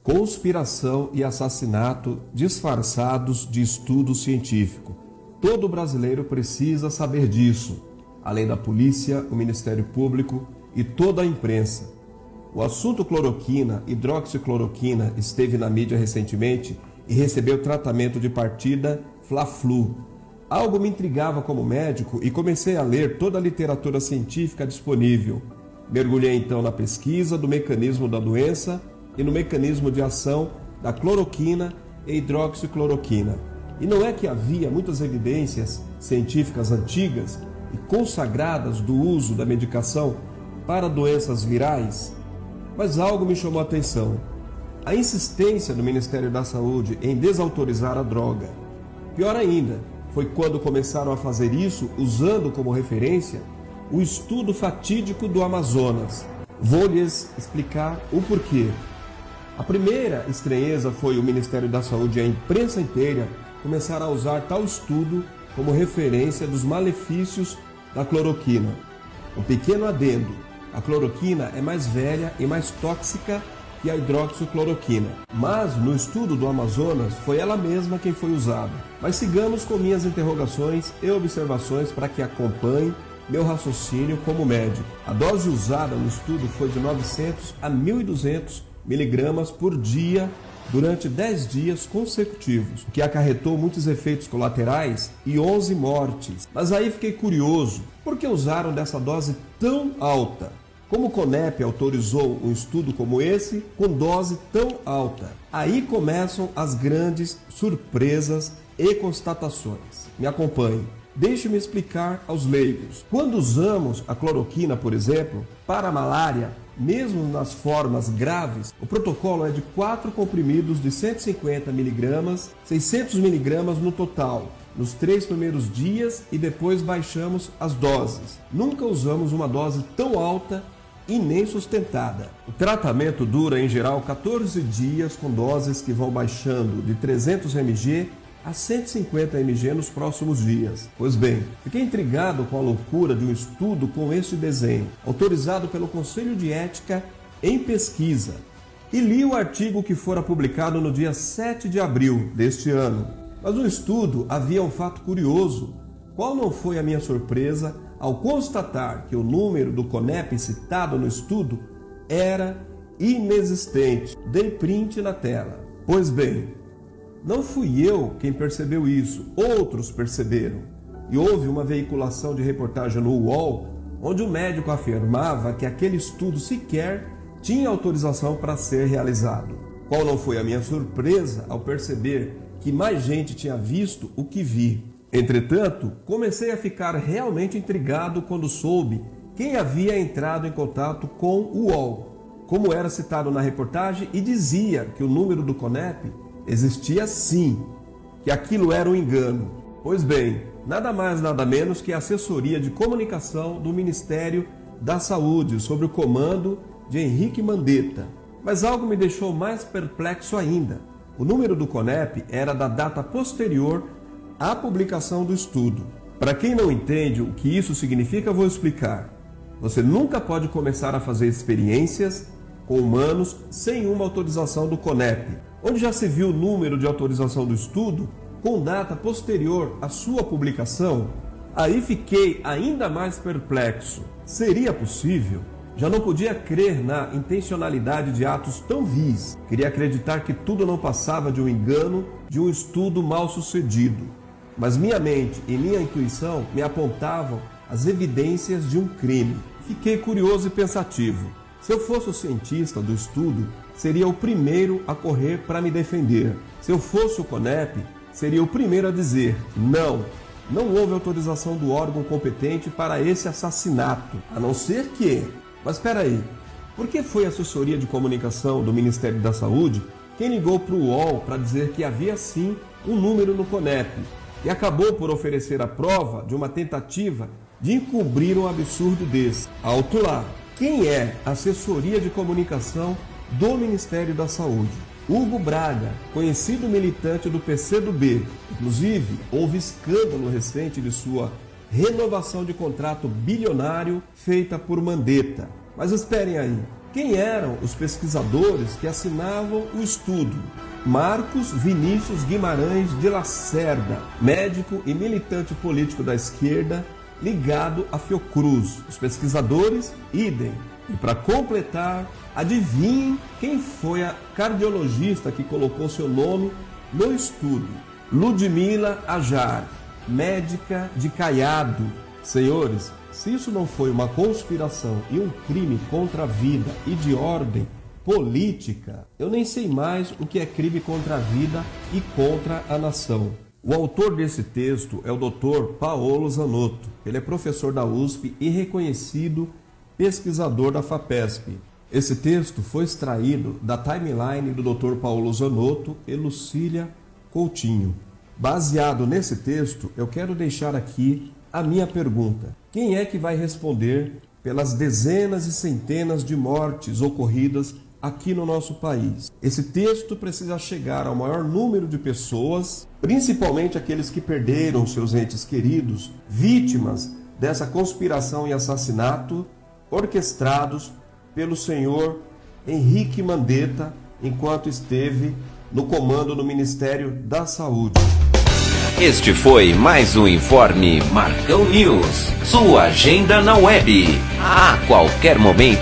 Conspiração e assassinato disfarçados de estudo científico. Todo brasileiro precisa saber disso, além da polícia, o Ministério Público e toda a imprensa. O assunto cloroquina, hidroxicloroquina, esteve na mídia recentemente e recebeu tratamento de partida Fla-Flu. Algo me intrigava como médico e comecei a ler toda a literatura científica disponível. Mergulhei então na pesquisa do mecanismo da doença e no mecanismo de ação da cloroquina e hidroxicloroquina. E não é que havia muitas evidências científicas antigas e consagradas do uso da medicação para doenças virais? Mas algo me chamou a atenção. A insistência do Ministério da Saúde em desautorizar a droga. Pior ainda, foi quando começaram a fazer isso usando como referência o estudo fatídico do Amazonas. Vou lhes explicar o porquê. A primeira estranheza foi o Ministério da Saúde e a imprensa inteira começar a usar tal estudo como referência dos malefícios da cloroquina. Um pequeno adendo: a cloroquina é mais velha e mais tóxica que a hidroxicloroquina, mas no estudo do Amazonas foi ela mesma quem foi usada. Mas sigamos com minhas interrogações e observações para que acompanhe meu raciocínio como médico. A dose usada no estudo foi de 900 a 1.200 miligramas por dia durante 10 dias consecutivos, o que acarretou muitos efeitos colaterais e 11 mortes. Mas aí fiquei curioso, por que usaram dessa dose tão alta? Como o CONEP autorizou um estudo como esse com dose tão alta? Aí começam as grandes surpresas e constatações. Me acompanhe. Deixe-me explicar aos leigos. Quando usamos a cloroquina, por exemplo, para a malária, mesmo nas formas graves, o protocolo é de 4 comprimidos de 150 mg, 600 mg no total, nos 3 primeiros dias, e depois baixamos as doses. Nunca usamos uma dose tão alta e nem sustentada. O tratamento dura em geral 14 dias com doses que vão baixando de 300 mg a 150 mg nos próximos dias. Pois bem, fiquei intrigado com a loucura de um estudo com este desenho, autorizado pelo Conselho de Ética em Pesquisa, e li o artigo que fora publicado no dia 7 de abril deste ano. Mas no estudo havia um fato curioso. Qual não foi a minha surpresa ao constatar que o número do CONEP citado no estudo era inexistente. Dei print na tela. Pois bem, não fui eu quem percebeu isso, outros perceberam. E houve uma veiculação de reportagem no UOL, onde o médico afirmava que aquele estudo sequer tinha autorização para ser realizado. Qual não foi a minha surpresa ao perceber que mais gente tinha visto o que vi. Entretanto, comecei a ficar realmente intrigado quando soube quem havia entrado em contato com o UOL, como era citado na reportagem, e dizia que o número do CONEP existia sim, que aquilo era um engano. Pois bem, nada mais nada menos que a assessoria de comunicação do Ministério da Saúde, sob o comando de Henrique Mandetta. Mas algo me deixou mais perplexo ainda. O número do CONEP era da data posterior à publicação do estudo. Para quem não entende o que isso significa, vou explicar. Você nunca pode começar a fazer experiências com humanos sem uma autorização do CONEP, onde já se viu o número de autorização do estudo com data posterior à sua publicação. Aí fiquei ainda mais perplexo. Seria possível? Já não podia crer na intencionalidade de atos tão vis. Queria acreditar que tudo não passava de um engano, de um estudo mal sucedido. Mas minha mente e minha intuição me apontavam as evidências de um crime. Fiquei curioso e pensativo. Se eu fosse o cientista do estudo, seria o primeiro a correr para me defender. Se eu fosse o CONEP, seria o primeiro a dizer: não houve autorização do órgão competente para esse assassinato, a não ser que... Mas espera aí, por que foi a assessoria de comunicação do Ministério da Saúde quem ligou para o UOL para dizer que havia sim um número no CONEP e acabou por oferecer a prova de uma tentativa de encobrir um absurdo desse? Alto lá! Quem é a assessoria de comunicação do Ministério da Saúde? Hugo Braga, conhecido militante do PCdoB. Inclusive, houve escândalo recente de sua renovação de contrato bilionário feita por Mandetta. Mas esperem aí, Quem eram os pesquisadores que assinavam o estudo? Marcos Vinícius Guimarães de Lacerda, médico e militante político da esquerda, ligado à Fiocruz. Os pesquisadores, idem. E para completar, adivinhem quem foi a cardiologista que colocou seu nome no estudo? Ludmila Ajar, médica de Caiado. Senhores, se isso não foi uma conspiração e um crime contra a vida e de ordem política, eu nem sei mais o que é crime contra a vida e contra a nação. O autor desse texto é o Dr. Paolo Zanotto. Ele é professor da USP e reconhecido pesquisador da FAPESP. Esse texto foi extraído da timeline do Dr. Paolo Zanotto e Lucília Coutinho. Baseado nesse texto, eu quero deixar aqui a minha pergunta. Quem é que vai responder pelas dezenas e centenas de mortes ocorridas aqui no nosso país? Esse texto precisa chegar ao maior número de pessoas, principalmente aqueles que perderam seus entes queridos, vítimas dessa conspiração e assassinato orquestrados pelo senhor Henrique Mandetta, enquanto esteve no comando do Ministério da Saúde. Este foi mais um Informe Marcão News, sua agenda na web, a qualquer momento.